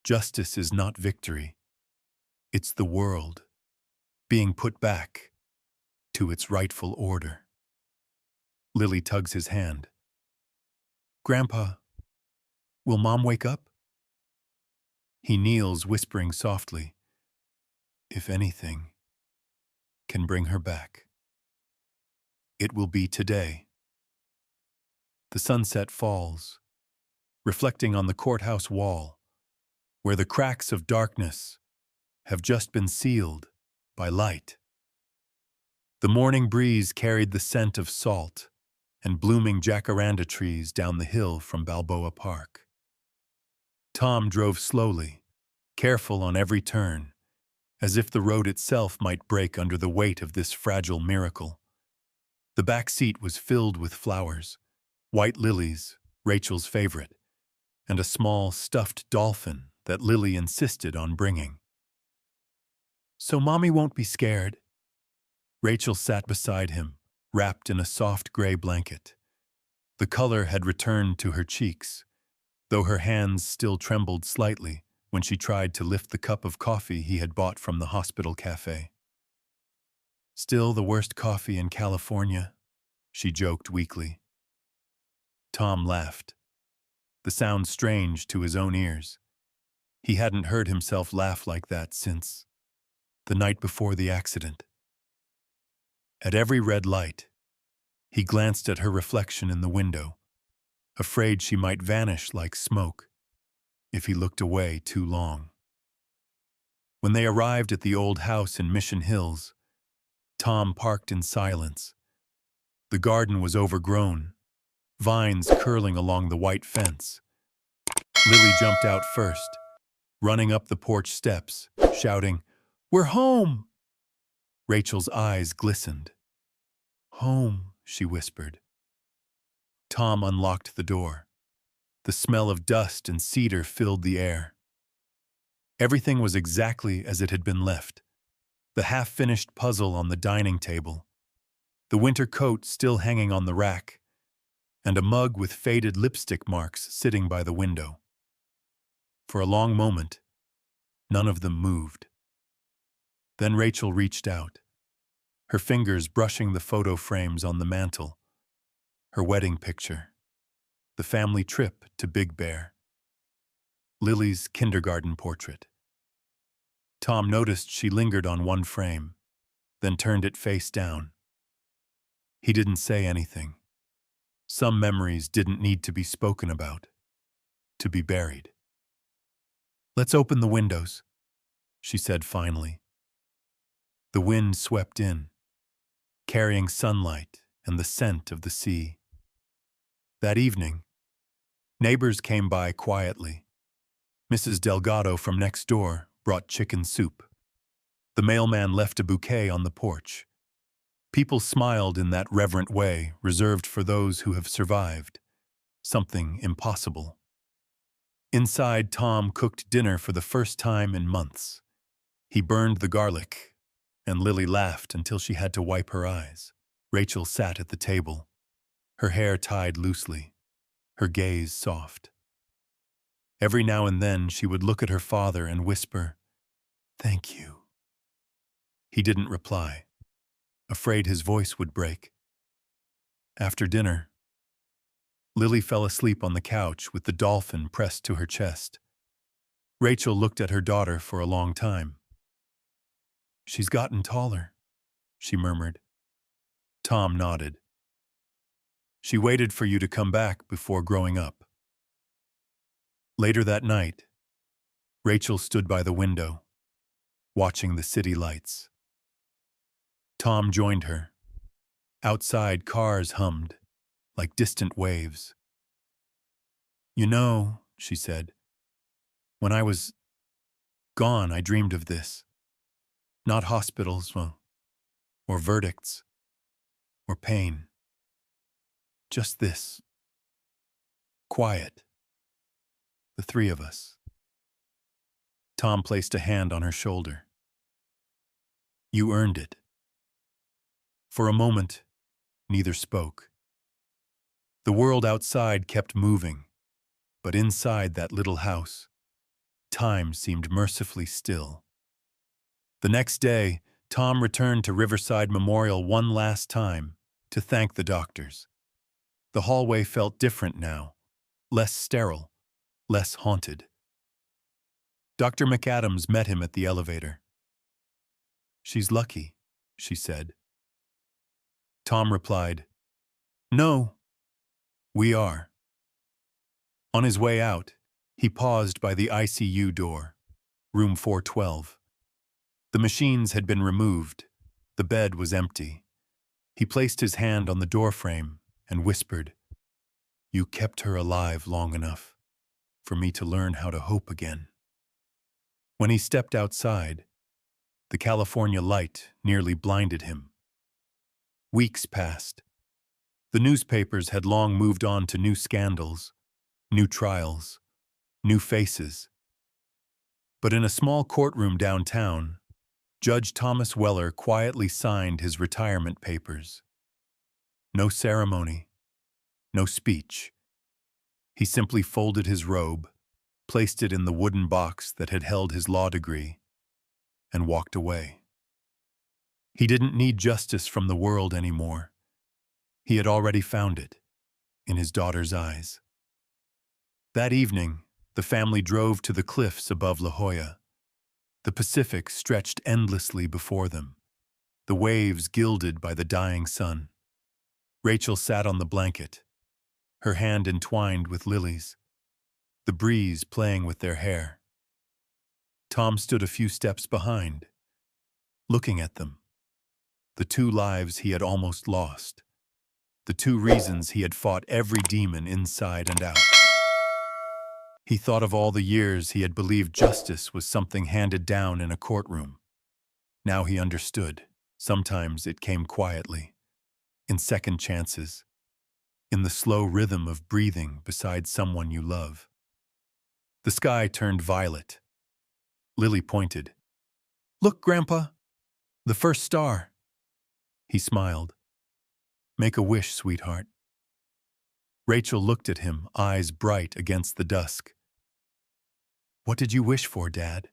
Speaker 4: justice is not victory. It's the world being put back to its rightful order. Lily tugs his hand. Grandpa, will Mom wake up? He kneels, whispering softly, if anything can bring her back, it will be today. The sunset falls, reflecting on the courthouse wall, where the cracks of darkness have just been sealed by light. The morning breeze carried the scent of salt and blooming jacaranda trees down the hill from Balboa Park. Tom drove slowly, careful on every turn, as if the road itself might break under the weight of this fragile miracle. The back seat was filled with flowers, white lilies, Rachel's favorite, and a small stuffed dolphin that Lily insisted on bringing. So Mommy won't be scared. Rachel sat beside him, wrapped in a soft gray blanket. The color had returned to her cheeks, though her hands still trembled slightly when she tried to lift the cup of coffee he had bought from the hospital cafe. Still the worst coffee in California, she joked weakly. Tom laughed. The sound strange to his own ears. He hadn't heard himself laugh like that since the night before the accident. At every red light, he glanced at her reflection in the window, afraid she might vanish like smoke. if he looked away too long. When they arrived at the old house in Mission Hills, Tom parked in silence. The garden was overgrown, vines curling along the white fence. Lily jumped out first, running up the porch steps, shouting, "We're home!" Rachel's eyes glistened. "Home," she whispered. Tom unlocked the door. The smell of dust and cedar filled the air. Everything was exactly as it had been left. The half-finished puzzle on the dining table, the winter coat still hanging on the rack, and a mug with faded lipstick marks sitting by the window. For a long moment, none of them moved. Then Rachel reached out, her fingers brushing the photo frames on the mantel, her wedding picture, the family trip to Big Bear, Lily's kindergarten portrait. Tom noticed she lingered on one frame, then turned it face down. He didn't say anything. Some memories didn't need to be spoken about, to be buried. "Let's open the windows," she said finally. The wind swept in, carrying sunlight and the scent of the sea. That evening, neighbors came by quietly. Mrs. Delgado from next door brought chicken soup. The mailman left a bouquet on the porch. People smiled in that reverent way reserved for those who have survived something impossible. Inside, Tom cooked dinner for the first time in months. He burned the garlic, and Lily laughed until she had to wipe her eyes. Rachel sat at the table, her hair tied loosely, her gaze soft. Every now and then she would look at her father and whisper, "Thank you." He didn't reply, afraid his voice would break. After dinner, Lily fell asleep on the couch with the dolphin pressed to her chest. Rachel looked at her daughter for a long time. "She's gotten taller," she murmured. Tom nodded. "She waited for you to come back before growing up." Later that night, Rachel stood by the window, watching the city lights. Tom joined her. Outside, cars hummed, like distant waves. "You know," she said, "when I was gone, I dreamed of this. Not hospitals, or verdicts, or pain. Just this. Quiet. The three of us." Tom placed a hand on her shoulder. "You earned it." For a moment, neither spoke. The world outside kept moving, but inside that little house, time seemed mercifully still. The next day, Tom returned to Riverside Memorial one last time to thank the doctors. The hallway felt different now, less sterile, less haunted. Dr. McAdams met him at the elevator. "She's lucky," she said. Tom replied, "No, we are." On his way out, he paused by the ICU door, room 412. The machines had been removed. The bed was empty. He placed his hand on the doorframe and whispered, "You kept her alive long enough for me to learn how to hope again." When he stepped outside, the California light nearly blinded him. Weeks passed. The newspapers had long moved on to new scandals, new trials, new faces. But in a small courtroom downtown, Judge Thomas Weller quietly signed his retirement papers. No ceremony, no speech. He simply folded his robe, placed it in the wooden box that had held his law degree, and walked away. He didn't need justice from the world anymore. He had already found it, in his daughter's eyes. That evening, the family drove to the cliffs above La Jolla. The Pacific stretched endlessly before them, the waves gilded by the dying sun. Rachel sat on the blanket, her hand entwined with Lily's. the breeze playing with their hair. Tom stood a few steps behind, looking at them. The two lives he had almost lost. The two reasons he had fought every demon inside and out. He thought of all the years he had believed justice was something handed down in a courtroom. Now he understood. Sometimes it came quietly, in second chances, in the slow rhythm of breathing beside someone you love. The sky turned violet. Lily pointed. "Look, Grandpa, the first star." He smiled. "Make a wish, sweetheart." Rachel looked at him, eyes bright against the dusk. "What did you wish for, Dad?"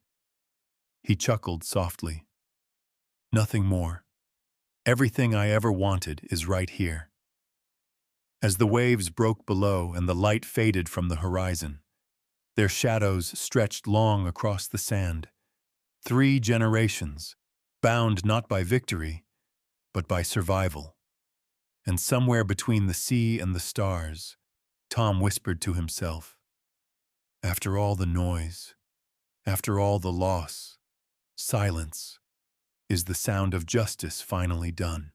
Speaker 4: He chuckled softly. "Nothing more. Everything I ever wanted is right here." As the waves broke below and the light faded from the horizon, their shadows stretched long across the sand. 3 generations, bound not by victory, but by survival. And somewhere between the sea and the stars, Tom whispered to himself, "After all the noise, after all the loss, silence is the sound of justice finally done."